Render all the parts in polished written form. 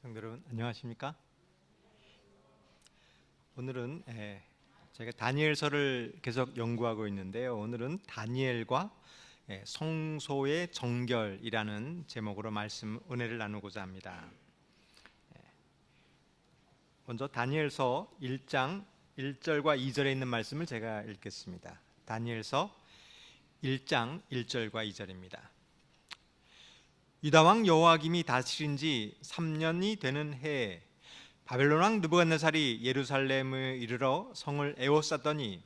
성도 여러분 안녕하십니까? 오늘은 제가 다니엘서를 계속 연구하고 있는데요. 오늘은 다니엘과 성소의 정결이라는 제목으로 은혜를 나누고자 합니다. 먼저 다니엘서 1장 1절과 2절에 있는 말씀을 제가 읽겠습니다. 다니엘서 1장 1절과 2절입니다. 유다 왕 여호야김이 다스린 지 3년이 되는 해에 바벨론 왕 느부갓네살이 예루살렘에 이르러 성을 에워쌌더니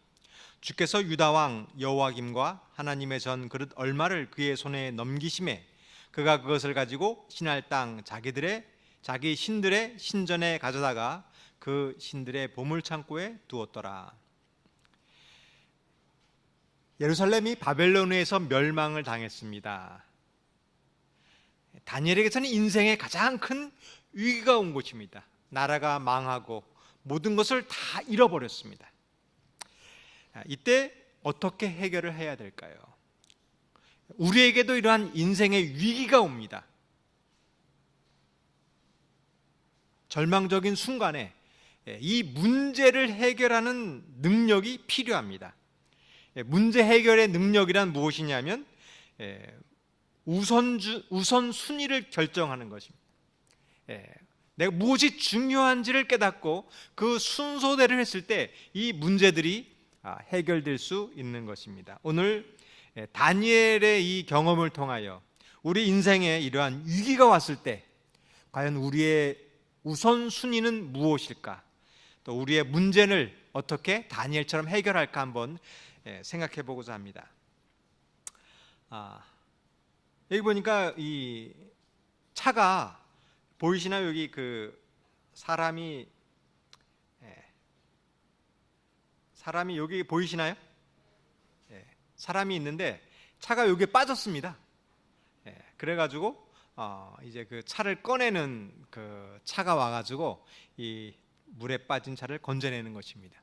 주께서 유다 왕 여호야김과 하나님의 전 그릇 얼마를 그의 손에 넘기심에 그가 그것을 가지고 신할 땅 자기 신들의 신전에 가져다가 그 신들의 보물 창고에 두었더라. 예루살렘이 바벨론에 의해서 멸망을 당했습니다. 다니엘에게서는 인생의 가장 큰 위기가 온 것입니다. 나라가 망하고 모든 것을 다 잃어버렸습니다. 이때 어떻게 해결을 해야 될까요? 우리에게도 이러한 인생의 위기가 옵니다. 절망적인 순간에 이 문제를 해결하는 능력이 필요합니다. 문제 해결의 능력이란 무엇이냐면 우선순위를 결정하는 것입니다. 내가 무엇이 중요한지를 깨닫고 그 순서대로 했을 때 이 문제들이 해결될 수 있는 것입니다. 오늘 다니엘의 이 경험을 통하여 우리 인생에 이러한 위기가 왔을 때 과연 우리의 우선순위는 무엇일까? 또 우리의 문제를 어떻게 다니엘처럼 해결할까 한번 생각해 보고자 합니다. 여기 보니까 이 차가 보이시나요? 여기 그 사람이 여기 보이시나요? 사람이 있는데 차가 여기에 빠졌습니다. 그래가지고 이제 그 차를 꺼내는 그 차가 와가지고 이 물에 빠진 차를 건져내는 것입니다.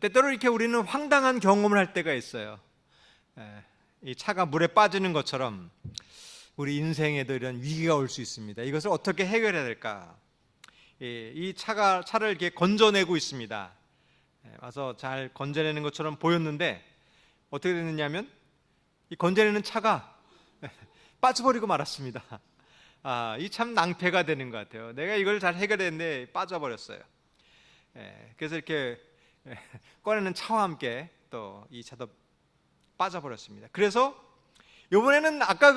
때때로 이렇게 우리는 황당한 경험을 할 때가 있어요. 이 차가 물에 빠지는 것처럼 우리 인생에도 이런 위기가 올 수 있습니다. 이것을 어떻게 해결해야 될까? 이 차를 이렇게 건져내고 있습니다. 와서 잘 건져내는 것처럼 보였는데 어떻게 됐느냐면 이 건져내는 차가 빠져버리고 말았습니다. 이 참 낭패가 되는 것 같아요. 내가 이걸 잘 해결했는데 빠져버렸어요. 그래서 이렇게 꺼내는 차와 함께 또 이 차도 빠져버렸습니다. 그래서 이번에는 아까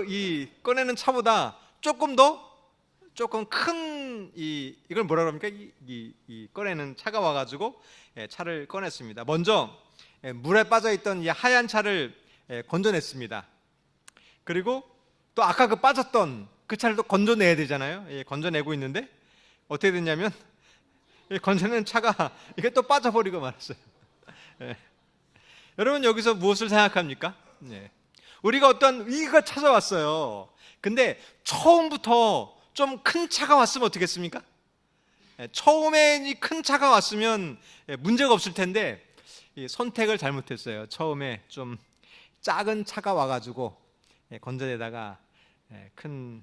이 꺼내는 차보다 조금 큰 이걸 뭐라 그럽니까? 이 꺼내는 차가 와가지고 차를 꺼냈습니다. 먼저 물에 빠져있던 이 하얀 차를 건져냈습니다. 그리고 또 아까 그 빠졌던 그 차를 또 건져내야 되잖아요. 건져내고 있는데 어떻게 됐냐면 건져낸 차가 이게 또 빠져버리고 말았어요. 여러분 여기서 무엇을 생각합니까? 우리가 어떤 위기가 찾아왔어요. 근데 처음부터 좀 큰 차가 왔으면 어떻겠습니까? 처음에 이 큰 차가 왔으면 문제가 없을 텐데 선택을 잘못했어요. 처음에 좀 작은 차가 와가지고 건져내다가 큰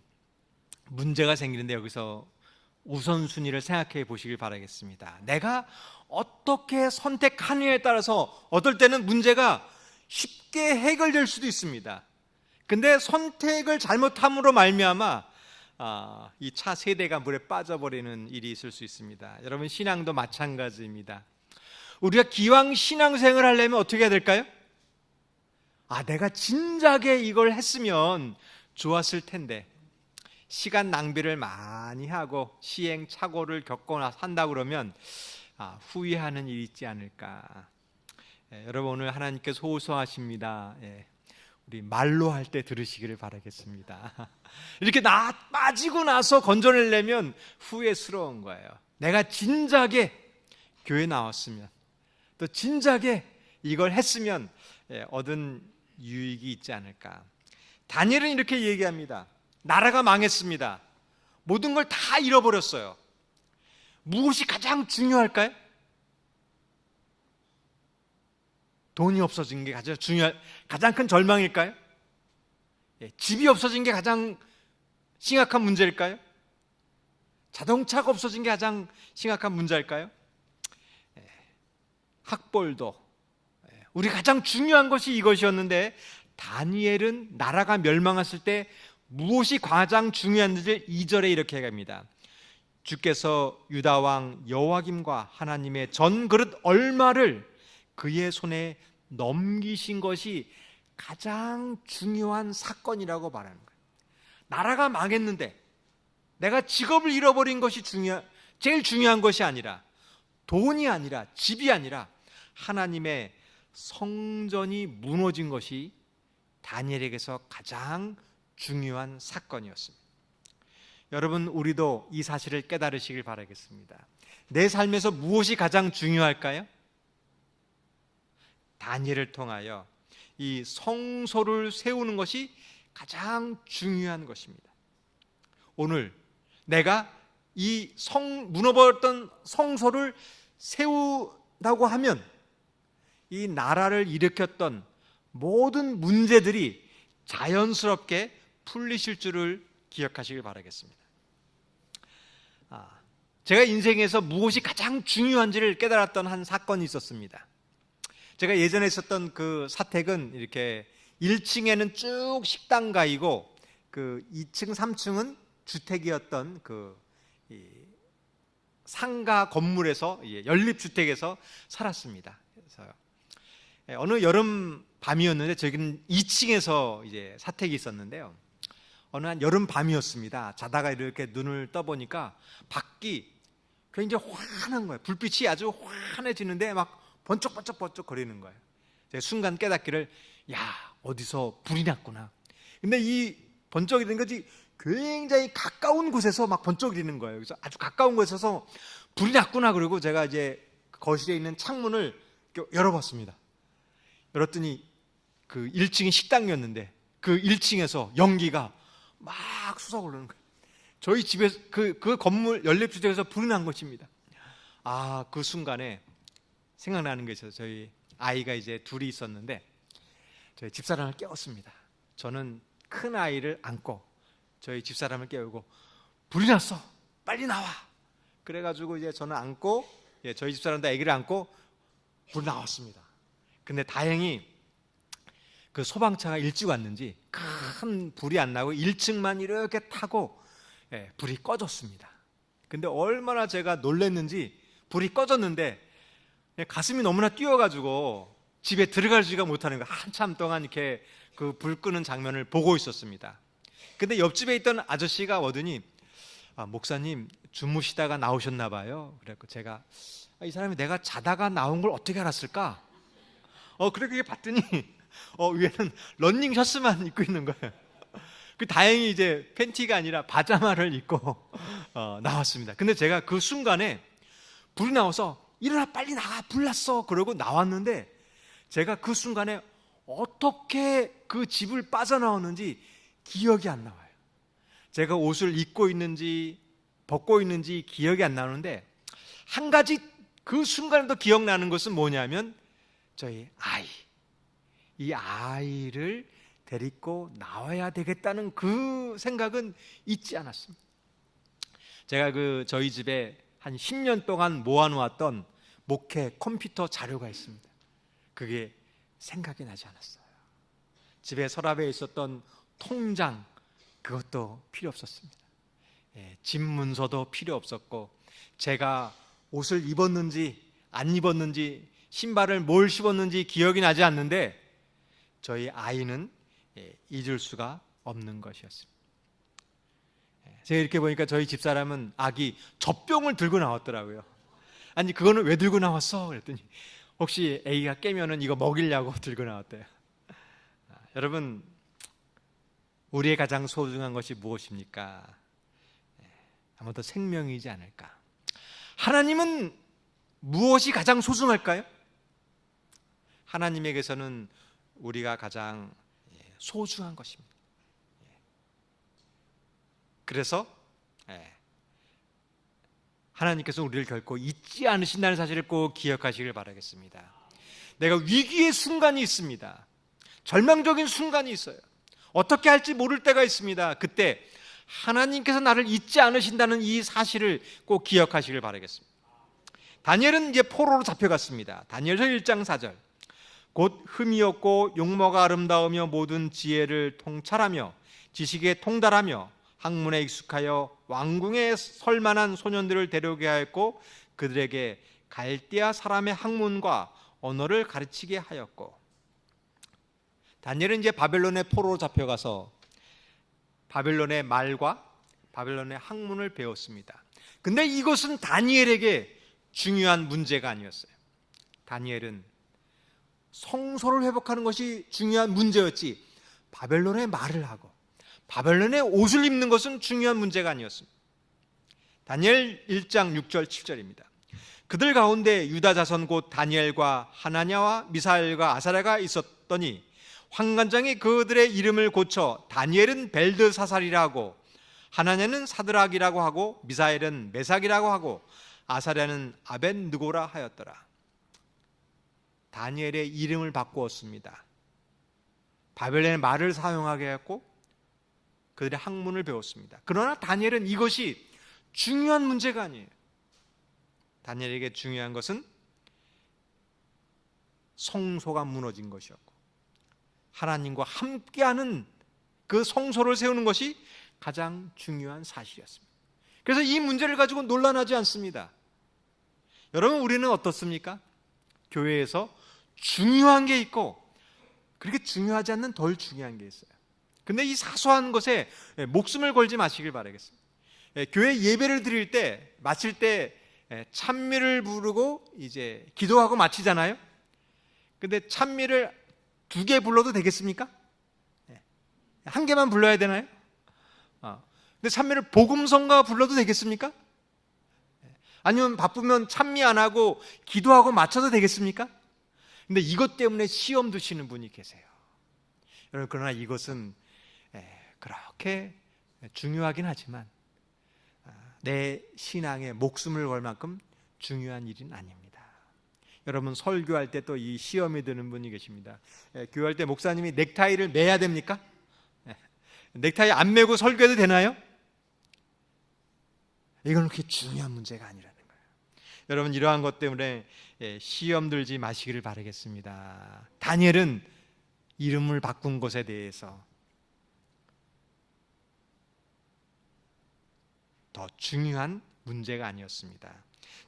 문제가 생기는데 여기서 우선순위를 생각해 보시길 바라겠습니다. 내가 어떻게 선택하느냐에 따라서 어떨 때는 문제가 쉽게 해결될 수도 있습니다. 근데 선택을 잘못함으로 말미암아 이 차 세대가 물에 빠져버리는 일이 있을 수 있습니다. 여러분 신앙도 마찬가지입니다. 우리가 기왕 신앙생활을 하려면 어떻게 해야 될까요? 내가 진작에 이걸 했으면 좋았을 텐데 시간 낭비를 많이 하고 시행착오를 겪거나 산다 그러면 후회하는 일이 있지 않을까. 여러분 오늘 하나님께서 호소하십니다. 우리 말로 할 때 들으시기를 바라겠습니다. 이렇게 빠지고 나서 건져내려면 후회스러운 거예요. 내가 진작에 교회 나왔으면 또 진작에 이걸 했으면 얻은 유익이 있지 않을까. 다니엘은 이렇게 얘기합니다. 나라가 망했습니다. 모든 걸 다 잃어버렸어요. 무엇이 가장 중요할까요? 돈이 없어진 게 가장 큰 절망일까요? 집이 없어진 게 가장 심각한 문제일까요? 자동차가 없어진 게 가장 심각한 문제일까요? 학벌도, 우리 가장 중요한 것이 이것이었는데 다니엘은 나라가 멸망했을 때 무엇이 가장 중요한지를 2절에 이렇게 합니다. 주께서 유다 왕 여호야김과 하나님의 전 그릇 얼마를 그의 손에 넘기신 것이 가장 중요한 사건이라고 말하는 거예요. 나라가 망했는데 내가 직업을 잃어버린 것이 제일 중요한 것이 아니라, 돈이 아니라, 집이 아니라 하나님의 성전이 무너진 것이 다니엘에게서 가장 중요한 사건이었습니다. 여러분, 우리도 이 사실을 깨달으시길 바라겠습니다. 내 삶에서 무엇이 가장 중요할까요? 다니엘을 통하여 이 성소를 세우는 것이 가장 중요한 것입니다. 오늘 내가 이 무너버렸던 성소를 세우다고 하면 이 나라를 일으켰던 모든 문제들이 자연스럽게 풀리실 줄을 기억하시길 바라겠습니다. 제가 인생에서 무엇이 가장 중요한지를 깨달았던 한 사건이 있었습니다. 제가 예전에 있었던 그 사택은 이렇게 1층에는 쭉 식당가이고 그 2층, 3층은 주택이었던 그 상가 건물에서, 연립주택에서 살았습니다. 그래서 어느 여름 밤이었는데 저기는 2층에서 이제 사택이 있었는데요. 어느 한 여름 밤이었습니다. 자다가 이렇게 눈을 떠보니까 밖이 굉장히 환한 거예요. 불빛이 아주 환해지는데 막 번쩍번쩍 거리는 거예요. 제가 순간 깨닫기를, 야, 어디서 불이 났구나. 근데 이 번쩍이는 것이 굉장히 가까운 곳에서 막 번쩍이는 거예요. 그래서 아주 가까운 곳에서 불이 났구나. 그리고 제가 이제 거실에 있는 창문을 열어봤습니다. 열었더니 그 1층이 식당이었는데 그 1층에서 연기가 막 솟아오르는 거예요. 저희 집에서 그 건물 연립주택에서 불이 난 것입니다. 그 순간에 생각나는 게 있어요. 저희 아이가 이제 둘이 있었는데 저희 집사람을 깨웠습니다. 저는 큰 아이를 안고 저희 집사람을 깨우고, 불이 났어, 빨리 나와. 그래가지고 이제 저는 안고, 저희 집사람도 아기를 안고 불이 나왔습니다. 근데 다행히 그 소방차가 일찍 왔는지 큰 불이 안 나고 1층만 이렇게 타고 불이 꺼졌습니다. 근데 얼마나 제가 놀랐는지, 불이 꺼졌는데 가슴이 너무나 뛰어가지고 집에 들어가지가 못하는 거예요. 한참 동안 이렇게 그 불 끄는 장면을 보고 있었습니다. 근데 옆집에 있던 아저씨가 오더니, 목사님 주무시다가 나오셨나 봐요. 그래서 제가, 이 사람이 내가 자다가 나온 걸 어떻게 알았을까? 그렇게 봤더니 위에는 러닝 셔츠만 입고 있는 거예요. 다행히 이제 팬티가 아니라 바자마를 입고 나왔습니다. 근데 제가 그 순간에 불이 나와서 일어나, 빨리 나가, 불 났어. 그러고 나왔는데 제가 그 순간에 어떻게 그 집을 빠져나오는지 기억이 안 나와요. 제가 옷을 입고 있는지 벗고 있는지 기억이 안 나는데, 한 가지 그 순간에도 기억나는 것은 뭐냐면 저희 이 아이를 데리고 나와야 되겠다는 그 생각은 잊지 않았습니다. 제가 저희 집에 한 10년 동안 모아놓았던 목회 컴퓨터 자료가 있습니다. 그게 생각이 나지 않았어요. 집에 서랍에 있었던 통장, 그것도 필요 없었습니다. 집 문서도 필요 없었고, 제가 옷을 입었는지 안 입었는지, 신발을 뭘 신었는지 기억이 나지 않는데 저희 아이는 잊을 수가 없는 것이었습니다. 제가 이렇게 보니까 저희 집사람은 아기 젖병을 들고 나왔더라고요. 아니, 그거는 왜 들고 나왔어? 그랬더니 혹시 아기가 깨면은 이거 먹이려고 들고 나왔대요. 여러분, 우리의 가장 소중한 것이 무엇입니까? 아무도 생명이지 않을까? 하나님은 무엇이 가장 소중할까요? 하나님에게서는 우리가 가장 소중한 것입니다. 그래서 하나님께서 우리를 결코 잊지 않으신다는 사실을 꼭 기억하시길 바라겠습니다. 내가 위기의 순간이 있습니다. 절망적인 순간이 있어요. 어떻게 할지 모를 때가 있습니다. 그때 하나님께서 나를 잊지 않으신다는 이 사실을 꼭 기억하시길 바라겠습니다. 다니엘은 이제 포로로 잡혀갔습니다. 다니엘서 1장 4절. 곧 흠이 없고 용모가 아름다우며 모든 지혜를 통찰하며 지식에 통달하며 학문에 익숙하여 왕궁에 설만한 소년들을 데려오게 하였고 그들에게 갈대아 사람의 학문과 언어를 가르치게 하였고. 다니엘은 이제 바벨론의 포로로 잡혀가서 바벨론의 말과 바벨론의 학문을 배웠습니다. 근데 이것은 다니엘에게 중요한 문제가 아니었어요. 다니엘은 성소를 회복하는 것이 중요한 문제였지 바벨론의 말을 하고 바벨론의 옷을 입는 것은 중요한 문제가 아니었습니다. 다니엘 1장 6절 7절입니다. 그들 가운데 유다 자손 곧 다니엘과 하나냐와 미사엘과 아사랴가 있었더니 환관장이 그들의 이름을 고쳐 다니엘은 벨드사살이라 하고 하나냐는 사드락이라고 하고 미사엘은 메삭이라고 하고 아사랴는 아벳느고라 하였더라. 다니엘의 이름을 바꾸었습니다. 바벨론의 말을 사용하게 했고 그들의 학문을 배웠습니다. 그러나 다니엘은 이것이 중요한 문제가 아니에요. 다니엘에게 중요한 것은 성소가 무너진 것이었고 하나님과 함께하는 그 성소를 세우는 것이 가장 중요한 사실이었습니다. 그래서 이 문제를 가지고 논란하지 않습니다. 여러분, 우리는 어떻습니까? 교회에서 중요한 게 있고 그렇게 중요하지 않는 덜 중요한 게 있어요. 근데 이 사소한 것에 목숨을 걸지 마시길 바라겠습니다. 교회 예배를 드릴 때 마칠 때 찬미를 부르고 이제 기도하고 마치잖아요. 근데 찬미를 2개 불러도 되겠습니까? 1개만 불러야 되나요? 근데 찬미를 복음성가 불러도 되겠습니까? 아니면 바쁘면 찬미 안 하고 기도하고 마쳐도 되겠습니까? 근데 이것 때문에 시험 드시는 분이 계세요. 여러분, 그러나 이것은 그렇게 중요하긴 하지만 내 신앙에 목숨을 걸 만큼 중요한 일은 아닙니다. 여러분, 설교할 때 또 이 시험이 드는 분이 계십니다. 교회할 때 목사님이 넥타이를 매야 됩니까? 넥타이 안 매고 설교해도 되나요? 이건 그렇게 중요한 문제가 아니라는 거예요. 여러분, 이러한 것 때문에 시험 들지 마시기를 바라겠습니다. 다니엘은 이름을 바꾼 것에 대해서 더 중요한 문제가 아니었습니다.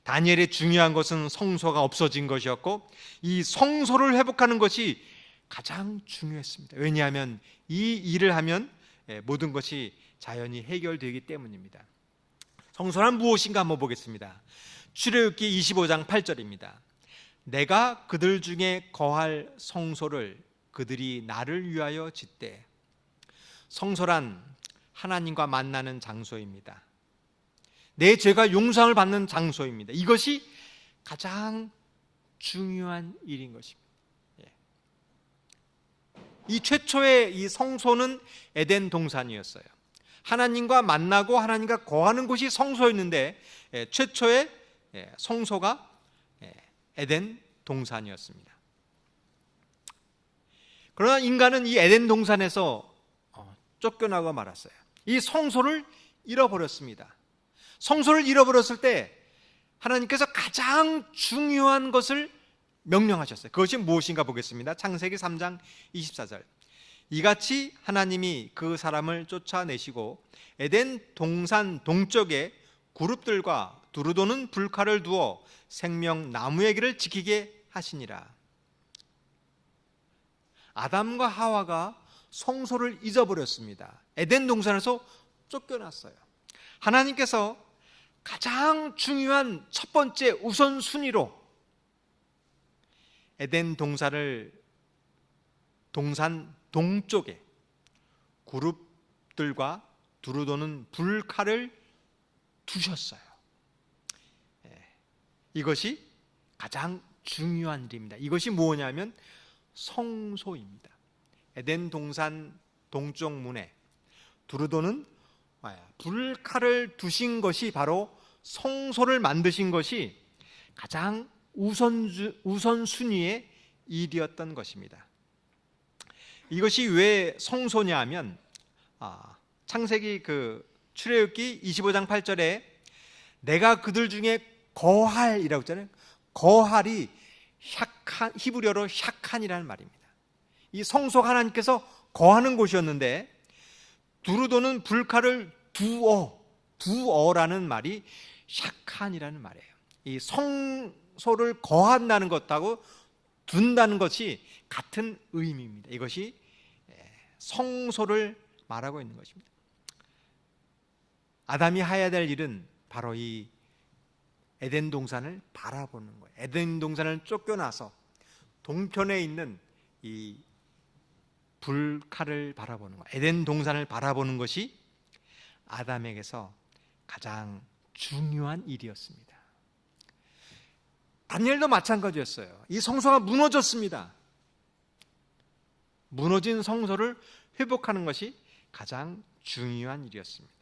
다니엘의 중요한 것은 성소가 없어진 것이었고 이 성소를 회복하는 것이 가장 중요했습니다. 왜냐하면 이 일을 하면 모든 것이 자연히 해결되기 때문입니다. 성소란 무엇인가 한번 보겠습니다. 출애굽기 25장 8절입니다. 내가 그들 중에 거할 성소를 그들이 나를 위하여 짓되. 성소란 하나님과 만나는 장소입니다. 내 죄가 용서를 받는 장소입니다. 이것이 가장 중요한 일인 것입니다. 이 최초의 이 성소는 에덴 동산이었어요. 하나님과 만나고 하나님과 거하는 곳이 성소였는데 최초의 성소가 에덴 동산이었습니다. 그러나 인간은 이 에덴 동산에서 쫓겨나고 말았어요. 이 성소를 잃어버렸습니다. 성소를 잃어버렸을 때 하나님께서 가장 중요한 것을 명령하셨어요. 그것이 무엇인가 보겠습니다. 창세기 3장 24절. 이같이 하나님이 그 사람을 쫓아내시고 에덴 동산 동쪽에 그룹들과 두루 도는 불칼을 두어 생명나무의 길을 지키게 하시니라. 아담과 하와가 성소를 잊어버렸습니다. 에덴 동산에서 쫓겨났어요. 하나님께서 가장 중요한 첫 번째 우선순위로 에덴 동산을 동산 동쪽에 그룹들과 두루 도는 불칼을 두셨어요. 이것이 가장 중요한 일입니다. 이것이 뭐냐면 성소입니다. 에덴 동산 동쪽 문에 두루 도는 불칼을 두신 것이 바로 성소를 만드신 것이 가장 우선순위의 일이었던 것입니다. 이것이 왜 성소냐 하면 창세기 출애굽기 25장 8절에 내가 그들 중에 거할이라고 했잖아요. 거할이 샥한, 히브리어로 샥한이라는 말입니다. 이 성소가 하나님께서 거하는 곳이었는데 두루도는 불칼을 두어라는 말이 샥한이라는 말이에요. 이 성소를 거한다는 것하고 둔다는 것이 같은 의미입니다. 이것이 성소를 말하고 있는 것입니다. 아담이 해야 될 일은 바로 이 에덴 동산을 바라보는 거예요. 에덴 동산을 쫓겨나서 동편에 있는 이 불칼을 바라보는 거예요. 에덴 동산을 바라보는 것이 아담에게서 가장 중요한 일이었습니다. 다니엘도 마찬가지였어요. 이 성소가 무너졌습니다. 무너진 성소를 회복하는 것이 가장 중요한 일이었습니다.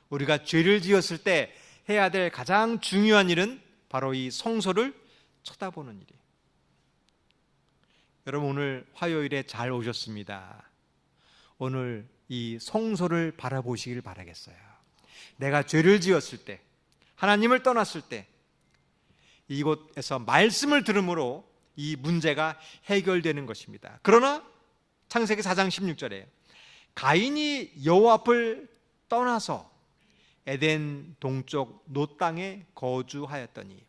우리가 죄를 지었을 때 해야 될 가장 중요한 일은 바로 이 성소를 쳐다보는 일이에요. 여러분, 오늘 화요일에 잘 오셨습니다. 오늘 이 성소를 바라보시길 바라겠어요. 내가 죄를 지었을 때, 하나님을 떠났을 때 이곳에서 말씀을 들음으로 이 문제가 해결되는 것입니다. 그러나 창세기 4장 16절에 가인이 여호와 앞을 떠나서 에덴 동쪽 노 땅에 거주하였더니,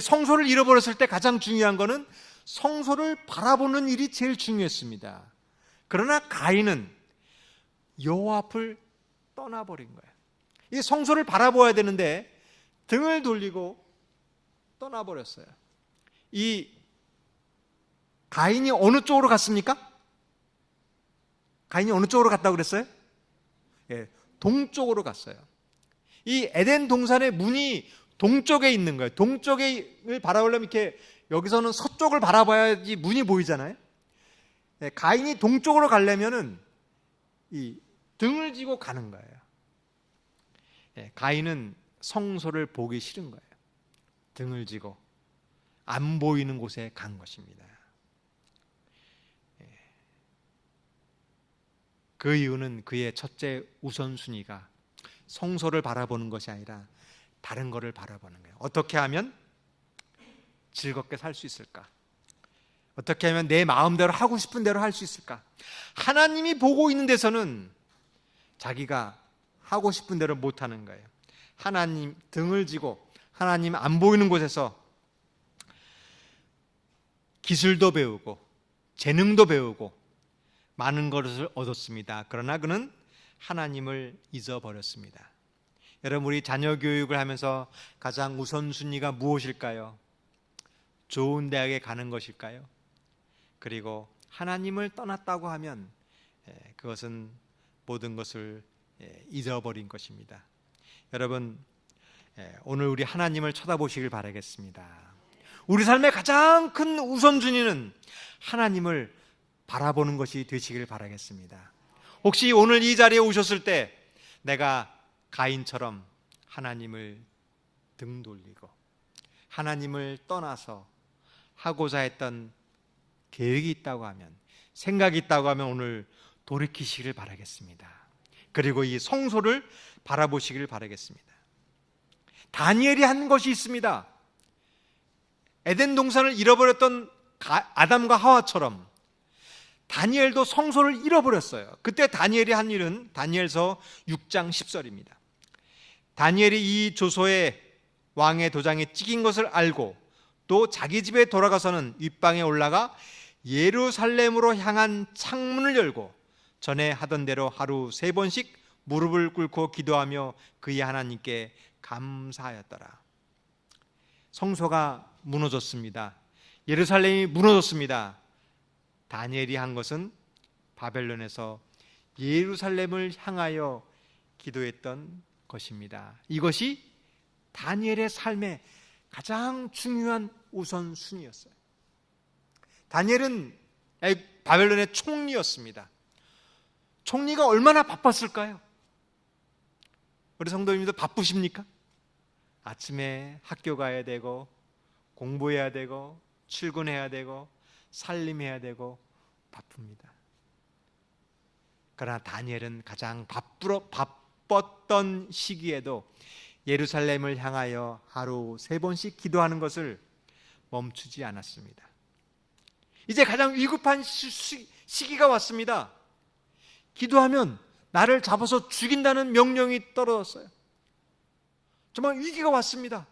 성소를 잃어버렸을 때 가장 중요한 것은 성소를 바라보는 일이 제일 중요했습니다. 그러나 가인은 여호와 앞을 떠나버린 거예요. 이 성소를 바라보아야 되는데 등을 돌리고 떠나버렸어요. 이 가인이 어느 쪽으로 갔습니까? 가인이 어느 쪽으로 갔다고 그랬어요? 동쪽으로 갔어요. 이 에덴 동산의 문이 동쪽에 있는 거예요. 동쪽을 바라보려면 이렇게 여기서는 서쪽을 바라봐야지 문이 보이잖아요. 가인이 동쪽으로 가려면은 이 등을 지고 가는 거예요. 가인은 성소를 보기 싫은 거예요. 등을 지고 안 보이는 곳에 간 것입니다. 그 이유는 그의 첫째 우선순위가 성소를 바라보는 것이 아니라 다른 것을 바라보는 거예요. 어떻게 하면 즐겁게 살 수 있을까? 어떻게 하면 내 마음대로 하고 싶은 대로 할 수 있을까? 하나님이 보고 있는 데서는 자기가 하고 싶은 대로 못하는 거예요. 하나님 등을 지고 하나님 안 보이는 곳에서 기술도 배우고 재능도 배우고 많은 것을 얻었습니다. 그러나 그는 하나님을 잊어버렸습니다. 여러분, 우리 자녀 교육을 하면서 가장 우선순위가 무엇일까요? 좋은 대학에 가는 것일까요? 그리고 하나님을 떠났다고 하면 그것은 모든 것을 잊어버린 것입니다. 여러분, 오늘 우리 하나님을 쳐다보시길 바라겠습니다. 우리 삶의 가장 큰 우선순위는 하나님을 바라보는 것이 되시길 바라겠습니다. 혹시 오늘 이 자리에 오셨을 때 내가 가인처럼 하나님을 등 돌리고 하나님을 떠나서 하고자 했던 계획이 있다고 하면, 생각이 있다고 하면 오늘 돌이키시길 바라겠습니다. 그리고 이 성소를 바라보시길 바라겠습니다. 다니엘이 한 것이 있습니다. 에덴 동산을 잃어버렸던 아담과 하와처럼 다니엘도 성소를 잃어버렸어요. 그때 다니엘이 한 일은 다니엘서 6장 10절입니다. 다니엘이 이 조서에 왕의 도장에 찍힌 것을 알고 또 자기 집에 돌아가서는 윗방에 올라가 예루살렘으로 향한 창문을 열고 전에 하던 대로 하루 3번씩 무릎을 꿇고 기도하며 그의 하나님께 감사하였더라. 성소가 무너졌습니다. 예루살렘이 무너졌습니다. 다니엘이 한 것은 바벨론에서 예루살렘을 향하여 기도했던 것입니다. 이것이 다니엘의 삶의 가장 중요한 우선순위였어요. 다니엘은 바벨론의 총리였습니다. 총리가 얼마나 바빴을까요? 우리 성도님도 바쁘십니까? 아침에 학교 가야 되고 공부해야 되고 출근해야 되고 살림해야 되고 바쁩니다. 그러나 다니엘은 가장 바빴던 시기에도 예루살렘을 향하여 하루 3번씩 기도하는 것을 멈추지 않았습니다. 이제 가장 위급한 시기가 왔습니다. 기도하면 나를 잡아서 죽인다는 명령이 떨어졌어요. 정말 위기가 왔습니다.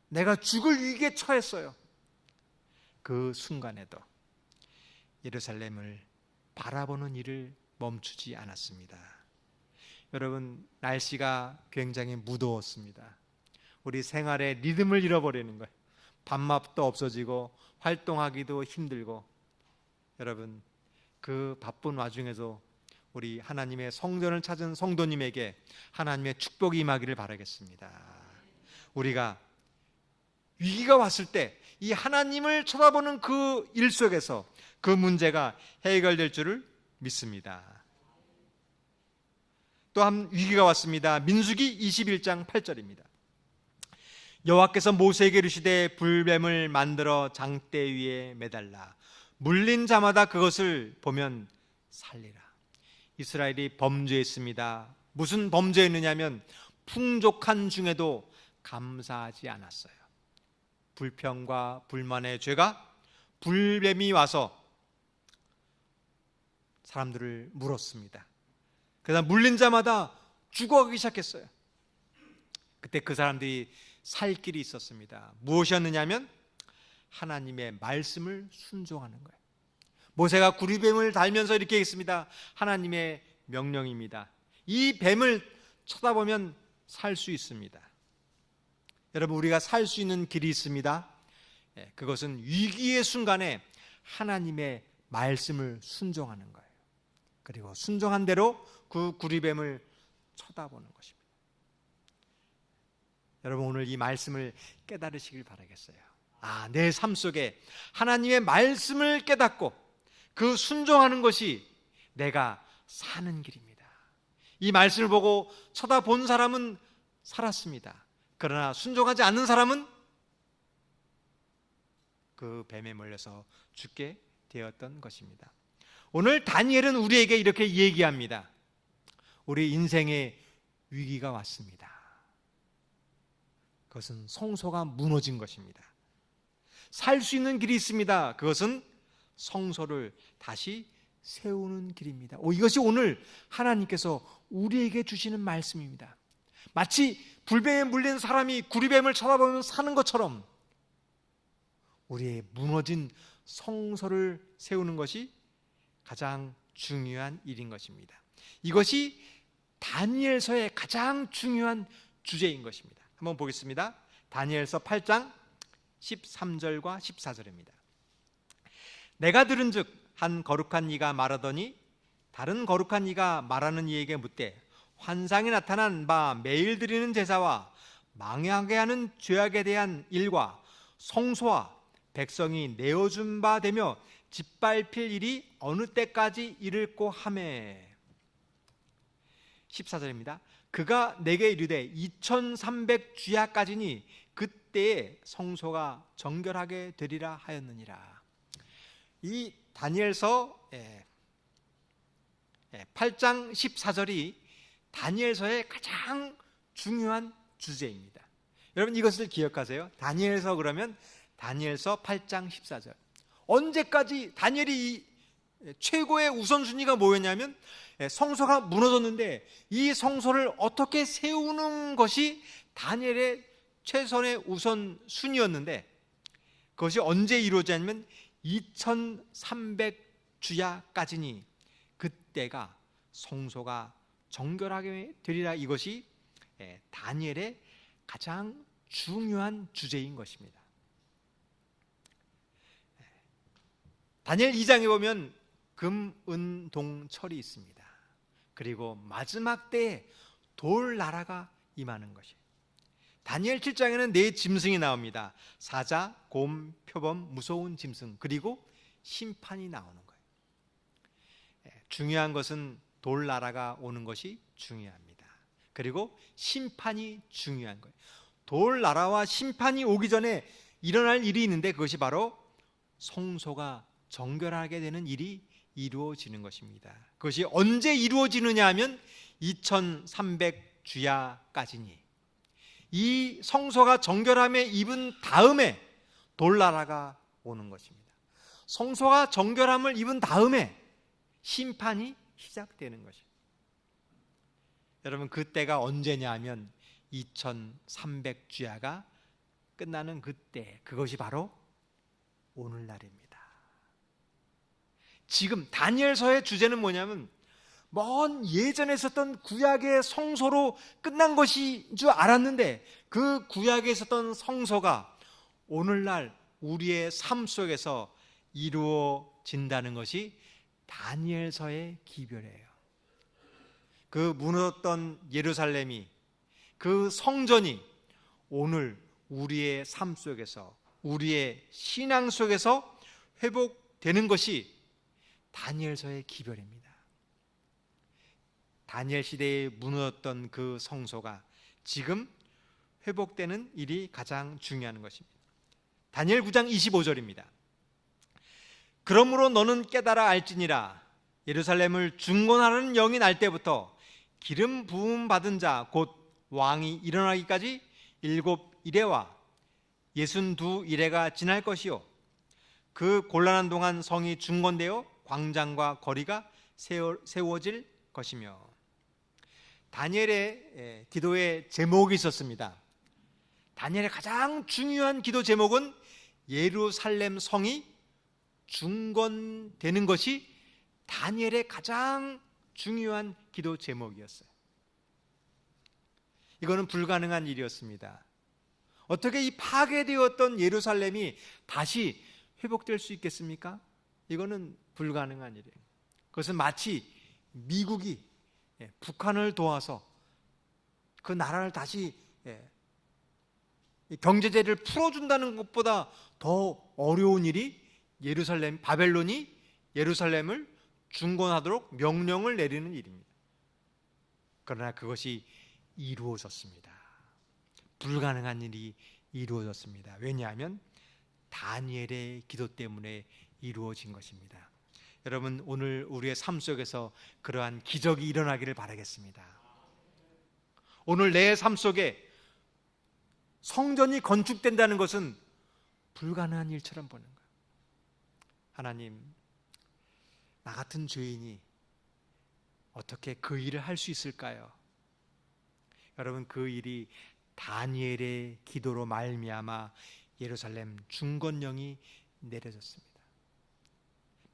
내가 죽을 위기에 처했어요. 그 순간에도 예루살렘을 바라보는 일을 멈추지 않았습니다. 여러분, 날씨가 굉장히 무더웠습니다. 우리 생활의 리듬을 잃어버리는 거예요. 밥맛도 없어지고 활동하기도 힘들고. 여러분, 그 바쁜 와중에도 우리 하나님의 성전을 찾은 성도님에게 하나님의 축복이 임하기를 바라겠습니다. 우리가 위기가 왔을 때 이 하나님을 쳐다보는 그 일 속에서 그 문제가 해결될 줄을 믿습니다. 또 한 위기가 왔습니다. 민수기 21장 8절입니다. 여호와께서 모세에게 이르시되 불뱀을 만들어 장대 위에 매달라 물린 자마다 그것을 보면 살리라. 이스라엘이 범죄했습니다. 무슨 범죄했느냐면 풍족한 중에도 감사하지 않았어요. 불평과 불만의 죄가 불뱀이 와서 사람들을 물었습니다. 그래서 물린 자마다 죽어가기 시작했어요. 그때 그 사람들이 살 길이 있었습니다. 무엇이었느냐면 하나님의 말씀을 순종하는 거예요. 모세가 구리뱀을 달면서 이렇게 했습니다. 하나님의 명령입니다. 이 뱀을 쳐다보면 살 수 있습니다. 여러분, 우리가 살 수 있는 길이 있습니다. 그것은 위기의 순간에 하나님의 말씀을 순종하는 거예요. 그리고 순종한 대로 그 구리뱀을 쳐다보는 것입니다. 여러분, 오늘 이 말씀을 깨달으시길 바라겠어요. 내 삶 속에 하나님의 말씀을 깨닫고 그 순종하는 것이 내가 사는 길입니다. 이 말씀을 보고 쳐다본 사람은 살았습니다. 그러나 순종하지 않는 사람은 그 뱀에 몰려서 죽게 되었던 것입니다. 오늘 다니엘은 우리에게 이렇게 얘기합니다. 우리 인생에 위기가 왔습니다. 그것은 성소가 무너진 것입니다. 살 수 있는 길이 있습니다. 그것은 성소를 다시 세우는 길입니다. 이것이 오늘 하나님께서 우리에게 주시는 말씀입니다. 마치 불뱀에 물린 사람이 구리뱀을 쳐다보며 사는 것처럼 우리의 무너진 성소를 세우는 것이 가장 중요한 일인 것입니다. 이것이 다니엘서의 가장 중요한 주제인 것입니다. 한번 보겠습니다. 다니엘서 8장 13절과 14절입니다. 내가 들은즉 한 거룩한 이가 말하더니 다른 거룩한 이가 말하는 이에게 묻되 환상에 나타난 바 매일 드리는 제사와 망하게 하는 죄악에 대한 일과 성소와 백성이 내어준 바 되며 짓밟힐 일이 어느 때까지 이를꼬 하매. 14절입니다. 그가 내게 이르되 2300주야까지니 그때에 성소가 정결하게 되리라 하였느니라. 이 다니엘서 8장 14절이 다니엘서의 가장 중요한 주제입니다. 여러분, 이것을 기억하세요. 다니엘서 그러면 다니엘서 8장 14절. 언제까지 다니엘이 최고의 우선순위가 뭐였냐면 성소가 무너졌는데 이 성소를 어떻게 세우는 것이 다니엘의 최선의 우선순위였는데 그것이 언제 이루어지냐면 2300주야까지니 그때가 성소가 정결하게 되리라. 이것이 다니엘의 가장 중요한 주제인 것입니다. 다니엘 2장에 보면 금, 은, 동, 철이 있습니다. 그리고 마지막 때에 돌 나라가 임하는 것이에요. 다니엘 7장에는 네 짐승이 나옵니다. 사자, 곰, 표범, 무서운 짐승, 그리고 심판이 나오는 거예요. 중요한 것은 돌 나라가 오는 것이 중요합니다. 그리고 심판이 중요한 거예요. 돌 나라와 심판이 오기 전에 일어날 일이 있는데 그것이 바로 성소가 정결하게 되는 일이 이루어지는 것입니다. 그것이 언제 이루어지느냐 하면 2300주야까지니, 이 성소가 정결함에 입은 다음에 돌나라가 오는 것입니다. 성소가 정결함을 입은 다음에 심판이 시작되는 것입니다. 여러분, 그때가 언제냐 하면 2300주야가 끝나는 그때, 그것이 바로 오늘날입니다. 지금 다니엘서의 주제는 뭐냐면, 먼 예전에 있었던 구약의 성소로 끝난 것인 줄 알았는데, 그 구약에 있었던 성소가 오늘날 우리의 삶 속에서 이루어진다는 것이 다니엘서의 기별이에요. 그 무너졌던 예루살렘이, 그 성전이 오늘 우리의 삶 속에서, 우리의 신앙 속에서 회복되는 것이 다니엘서의 기별입니다. 다니엘 시대에 무너졌던 그 성소가 지금 회복되는 일이 가장 중요한 것입니다. 다니엘 9장 25절입니다. 그러므로 너는 깨달아 알지니라. 예루살렘을 중건하는 영이 날 때부터 기름 부음 받은 자 곧 왕이 일어나기까지 7이레와 62이레가 지날 것이요, 그 곤란한 동안 성이 중건되어 광장과 거리가 세워질 것이며. 다니엘의 기도의 제목이 있었습니다. 다니엘의 가장 중요한 기도 제목은 예루살렘 성이 중건되는 것이 다니엘의 가장 중요한 기도 제목이었어요. 이거는 불가능한 일이었습니다. 어떻게 이 파괴되었던 예루살렘이 다시 회복될 수 있겠습니까? 이거는 불가능한 일이에요. 그것은 마치 미국이 북한을 도와서 그 나라를 다시 경제제를 풀어준다는 것보다 더 어려운 일이 바벨론이 예루살렘을 중건하도록 명령을 내리는 일입니다. 그러나 그것이 이루어졌습니다. 불가능한 일이 이루어졌습니다. 왜냐하면 다니엘의 기도 때문에 이루어진 것입니다. 여러분, 오늘 우리의 삶 속에서 그러한 기적이 일어나기를 바라겠습니다. 오늘 내 삶 속에 성전이 건축된다는 것은 불가능한 일처럼 보는 거예요. 하나님, 나 같은 죄인이 어떻게 그 일을 할 수 있을까요? 여러분, 그 일이 다니엘의 기도로 말미암아 예루살렘 중건령이 내려졌습니다.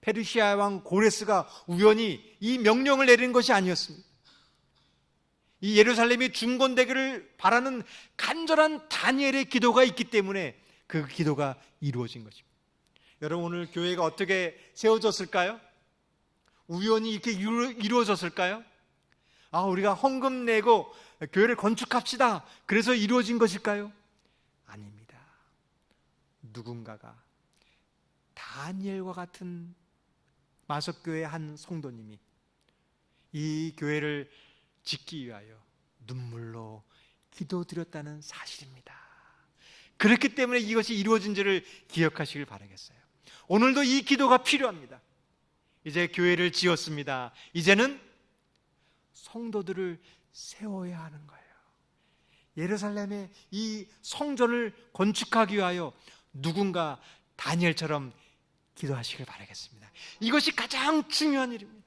페르시아 왕 고레스가 우연히 이 명령을 내린 것이 아니었습니다. 이 예루살렘이 중건되기를 바라는 간절한 다니엘의 기도가 있기 때문에 그 기도가 이루어진 것입니다. 여러분, 오늘 교회가 어떻게 세워졌을까요? 우연히 이렇게 이루어졌을까요? 우리가 헌금 내고 교회를 건축합시다, 그래서 이루어진 것일까요? 아닙니다. 누군가가 다니엘과 같은 마석교회 한 성도님이 이 교회를 짓기 위하여 눈물로 기도드렸다는 사실입니다. 그렇기 때문에 이것이 이루어진지를 기억하시길 바라겠어요. 오늘도 이 기도가 필요합니다. 이제 교회를 지었습니다. 이제는 성도들을 세워야 하는 거예요. 예루살렘의 이 성전을 건축하기 위하여 누군가 다니엘처럼 기도하시길 바라겠습니다. 이것이 가장 중요한 일입니다.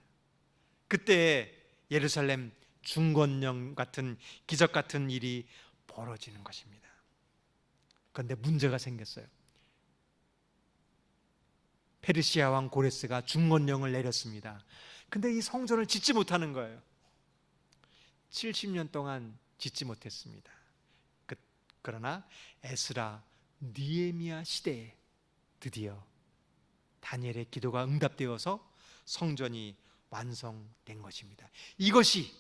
그때 예루살렘 중건령 같은 기적 같은 일이 벌어지는 것입니다. 그런데 문제가 생겼어요. 페르시아 왕 고레스가 중건령을 내렸습니다. 근데 이 성전을 짓지 못하는 거예요. 70년 동안 짓지 못했습니다. 그러나 에스라, 느헤미야 시대에 드디어 다니엘의 기도가 응답되어서 성전이 완성된 것입니다. 이것이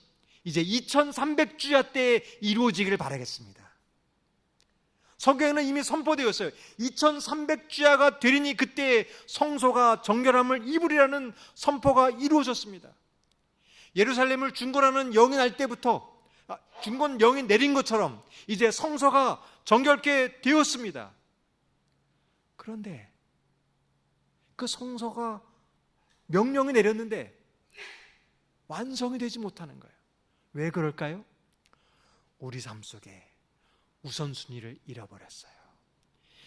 이제 2300주야 때에 이루어지기를 바라겠습니다. 성경에는 이미 선포되었어요. 2300주야가 되리니 그때 성소가 정결함을 입으리라는 선포가 이루어졌습니다. 예루살렘을 중건하는 영이 날 때부터 중건 영이 내린 것처럼 이제 성소가 정결케 되었습니다. 그런데 그 성소가 명령이 내렸는데 완성이 되지 못하는 거예요. 왜 그럴까요? 우리 삶 속에 우선순위를 잃어버렸어요.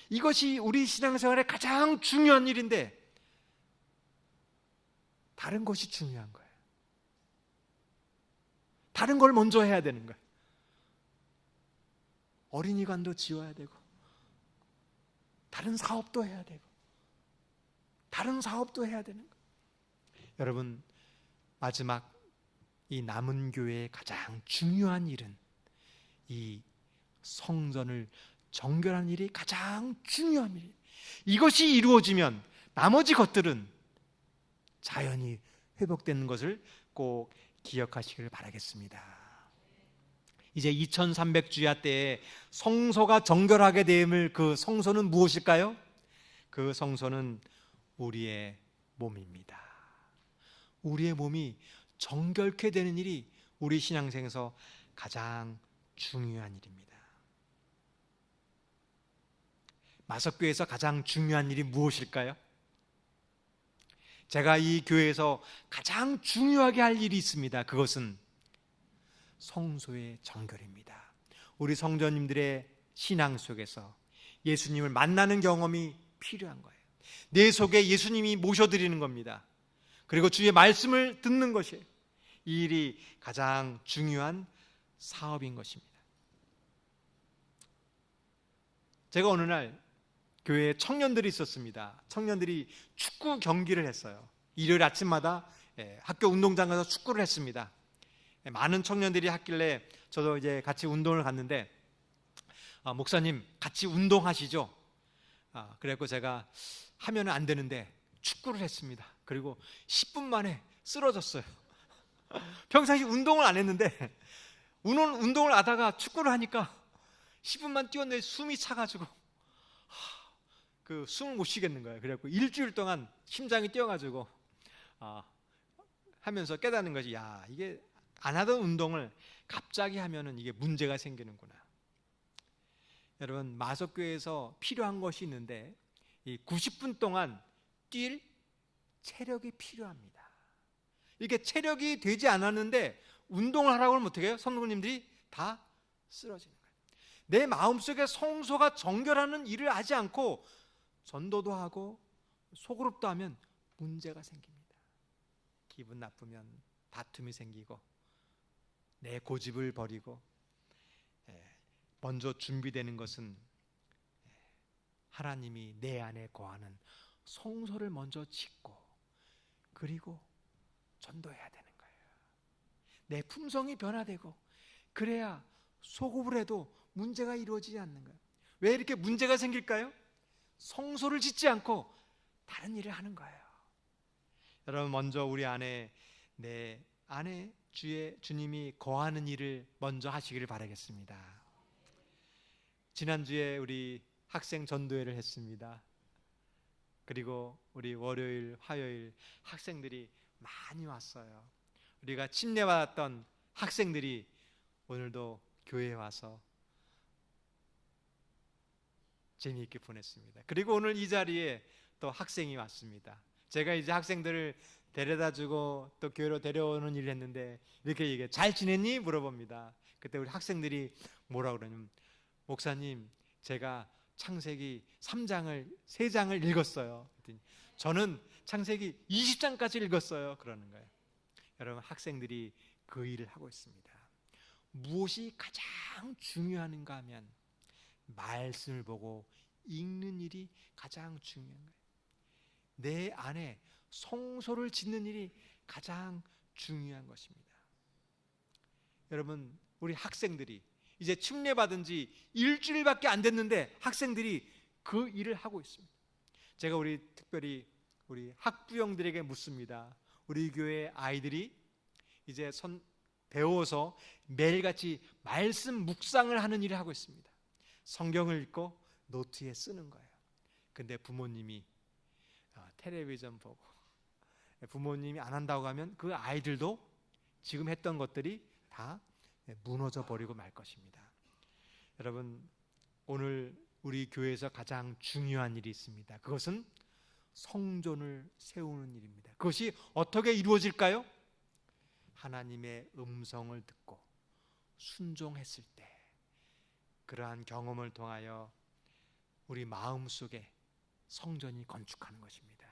이것이 우리 신앙생활의 가장 중요한 일인데 다른 것이 중요한 거예요. 다른 걸 먼저 해야 되는 거예요. 어린이관도 지어야 되고 다른 사업도 해야 되고 다른 사업도 해야 되는 거예요. 여러분, 마지막 이 남은 교회의 가장 중요한 일은 이 성전을 정결하는 일이 가장 중요한 일이에요. 이것이 이루어지면 나머지 것들은 자연히 회복되는 것을 꼭 기억하시길 바라겠습니다. 이제 2300주야 때에 성소가 정결하게 됨을, 그 성소는 무엇일까요? 그 성소는 우리의 몸입니다. 우리의 몸이 정결케 되는 일이 우리 신앙생에서 가장 중요한 일입니다. 마석교회에서 가장 중요한 일이 무엇일까요? 제가 이 교회에서 가장 중요하게 할 일이 있습니다. 그것은 성소의 정결입니다. 우리 성도님들의 신앙 속에서 예수님을 만나는 경험이 필요한 거예요. 내 속에 예수님이 모셔드리는 겁니다. 그리고 주의 말씀을 듣는 것이 이 일이 가장 중요한 사업인 것입니다. 제가 어느 날 교회에 청년들이 있었습니다. 청년들이 축구 경기를 했어요. 일요일 아침마다 학교 운동장 가서 축구를 했습니다. 많은 청년들이 했길래 저도 이제 같이 운동을 갔는데 목사님 같이 운동하시죠? 그래서 제가 하면 안 되는데 축구를 했습니다. 그리고 10분 만에 쓰러졌어요. 평상시 운동을 안 했는데 운동을 하다가 축구를 하니까 10분만 뛰었는데 숨이 차가지고 그 숨을 못 쉬겠는 거예요. 그래갖고 일주일 동안 심장이 뛰어가지고 하면서 깨닫는 것이, 야, 이게 안 하던 운동을 갑자기 하면은 이게 문제가 생기는구나. 여러분, 마석교회에서 필요한 것이 있는데 이 90분 동안 뛸 체력이 필요합니다. 이게 체력이 되지 않았는데 운동을 하라고 하면 어떻게 해요? 성도님들이 다 쓰러지는 거예요. 내 마음속에 성소가 정결하는 일을 하지 않고 전도도 하고 소그룹도 하면 문제가 생깁니다. 기분 나쁘면 다툼이 생기고 내 고집을 버리고, 먼저 준비되는 것은 하나님이 내 안에 거하는 성소를 먼저 짓고 그리고 전도해야 되는 거예요. 내 품성이 변화되고 그래야 소급을 해도 문제가 이루어지지 않는 거예요. 왜 이렇게 문제가 생길까요? 성소를 짓지 않고 다른 일을 하는 거예요. 여러분, 먼저 우리 안에, 내 안에 주님이 거하는 일을 먼저 하시기를 바라겠습니다. 지난주에 우리 학생 전도회를 했습니다. 그리고 우리 월요일, 화요일 학생들이 많이 왔어요. 우리가 침례받았던 학생들이 오늘도 교회에 와서 재미있게 보냈습니다. 그리고 오늘 이 자리에 또 학생이 왔습니다. 제가 이제 학생들을 데려다주고 또 교회로 데려오는 일을 했는데 이렇게 얘기해, 잘 지냈니? 물어봅니다. 그때 우리 학생들이 뭐라고 그러냐면, 목사님, 제가 창세기 3장을 읽었어요. 저는 창세기 20장까지 읽었어요. 그러는 거예요. 여러분, 학생들이 그 일을 하고 있습니다. 무엇이 가장 중요한가 하면 말씀을 보고 읽는 일이 가장 중요한 거예요. 내 안에 성소를 짓는 일이 가장 중요한 것입니다. 여러분, 우리 학생들이 이제 침례받은 지 일주일밖에 안 됐는데 학생들이 그 일을 하고 있습니다. 제가 특별히 우리 학부형들에게 묻습니다. 우리 교회 아이들이 이제 배워서 매일같이 말씀 묵상을 하는 일을 하고 있습니다. 성경을 읽고 노트에 쓰는 거예요. 근데 부모님이 텔레비전 보고 부모님이 안 한다고 하면 그 아이들도 지금 했던 것들이 다 무너져 버리고 말 것입니다. 여러분, 오늘 우리 교회에서 가장 중요한 일이 있습니다. 그것은 성전을 세우는 일입니다. 그것이 어떻게 이루어질까요? 하나님의 음성을 듣고 순종했을 때, 그러한 경험을 통하여 우리 마음속에 성전이 건축하는 것입니다.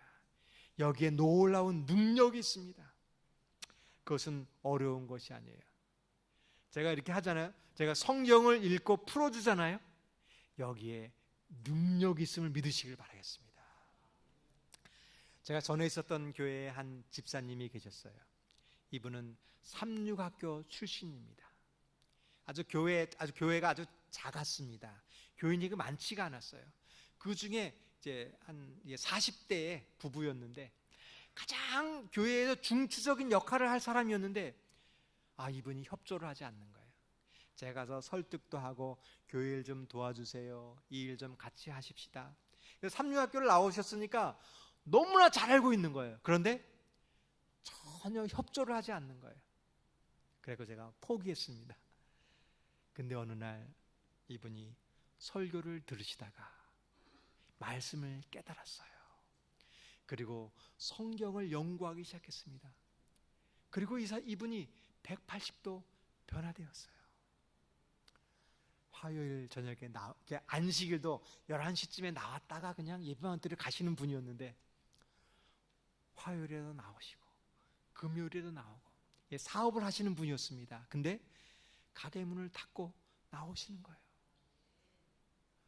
여기에 놀라운 능력이 있습니다. 그것은 어려운 것이 아니에요. 제가 이렇게 하잖아요. 제가 성경을 읽고 풀어주잖아요. 여기에 능력이 있음을 믿으시길 바라겠습니다. 제가 전에 있었던 교회에 한 집사님이 계셨어요. 이분은 삼육학교 출신입니다. 교회가 아주 작았습니다. 교인이 많지가 않았어요. 그 중에 이제 한 40대의 부부였는데 가장 교회에서 중추적인 역할을 할 사람이었는데 이분이 협조를 하지 않는 거예요. 제가 가서 설득도 하고 교회 일 좀 도와주세요. 이 일 좀 같이 하십시다. 삼육학교를 나오셨으니까 너무나 잘 알고 있는 거예요. 그런데 전혀 협조를 하지 않는 거예요. 그래서 제가 포기했습니다. 근데 어느 날 이분이 설교를 들으시다가 말씀을 깨달았어요. 그리고 성경을 연구하기 시작했습니다. 그리고 이분이 180도 변화되었어요. 화요일 저녁에 안식일도 11시쯤에 나왔다가 그냥 예배만 드려 가시는 분이었는데 화요일에도 나오시고 금요일에도 나오고 사업을 하시는 분이었습니다. 근데 가게 문을 닫고 나오시는 거예요.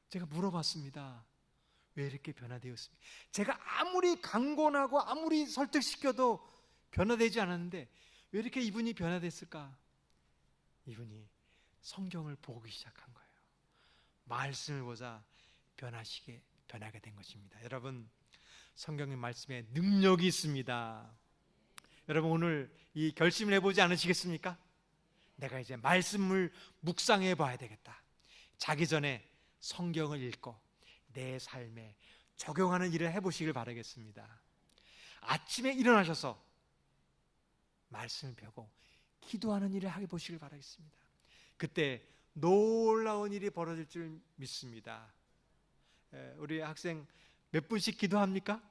제가 물어봤습니다. 왜 이렇게 변화되었습니까? 제가 아무리 강권하고 아무리 설득시켜도 변화되지 않았는데 왜 이렇게 이분이 변화됐을까? 이분이 성경을 보기 시작한 거예요. 말씀을 보자 변하게 된 것입니다. 여러분, 성경의 말씀에 능력이 있습니다. 여러분, 오늘 이 결심을 해보지 않으시겠습니까? 내가 이제 말씀을 묵상해 봐야 되겠다. 자기 전에 성경을 읽고 내 삶에 적용하는 일을 해보시길 바라겠습니다. 아침에 일어나셔서 말씀을 펴고 기도하는 일을 해보시길 바라겠습니다. 그때 놀라운 일이 벌어질 줄 믿습니다. 우리 학생 몇 분씩 기도합니까?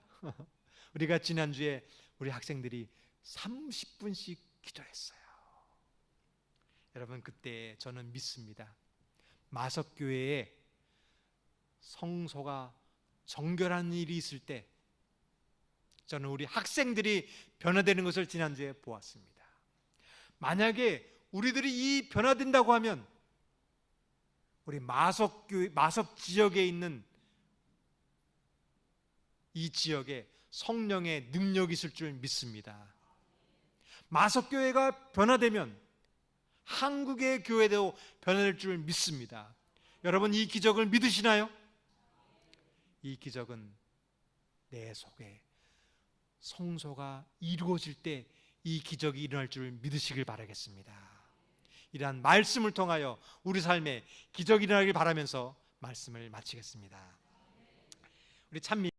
우리가 지난주에 우리 학생들이 30분씩 기도했어요. 여러분, 그때 저는 믿습니다. 마석교회에 성소가 정결한 일이 있을 때 저는 우리 학생들이 변화되는 것을 지난주에 보았습니다. 만약에 우리들이 이 변화된다고 하면 우리 마석 지역에 있는 이 지역에 성령의 능력이 있을 줄 믿습니다. 마석교회가 변화되면 한국의 교회도 변화될 줄 믿습니다. 여러분, 이 기적을 믿으시나요? 이 기적은 내 속에 성소가 이루어질 때 이 기적이 일어날 줄 믿으시길 바라겠습니다. 이러한 말씀을 통하여 우리 삶에 기적이 일어나길 바라면서 말씀을 마치겠습니다. 우리 찬미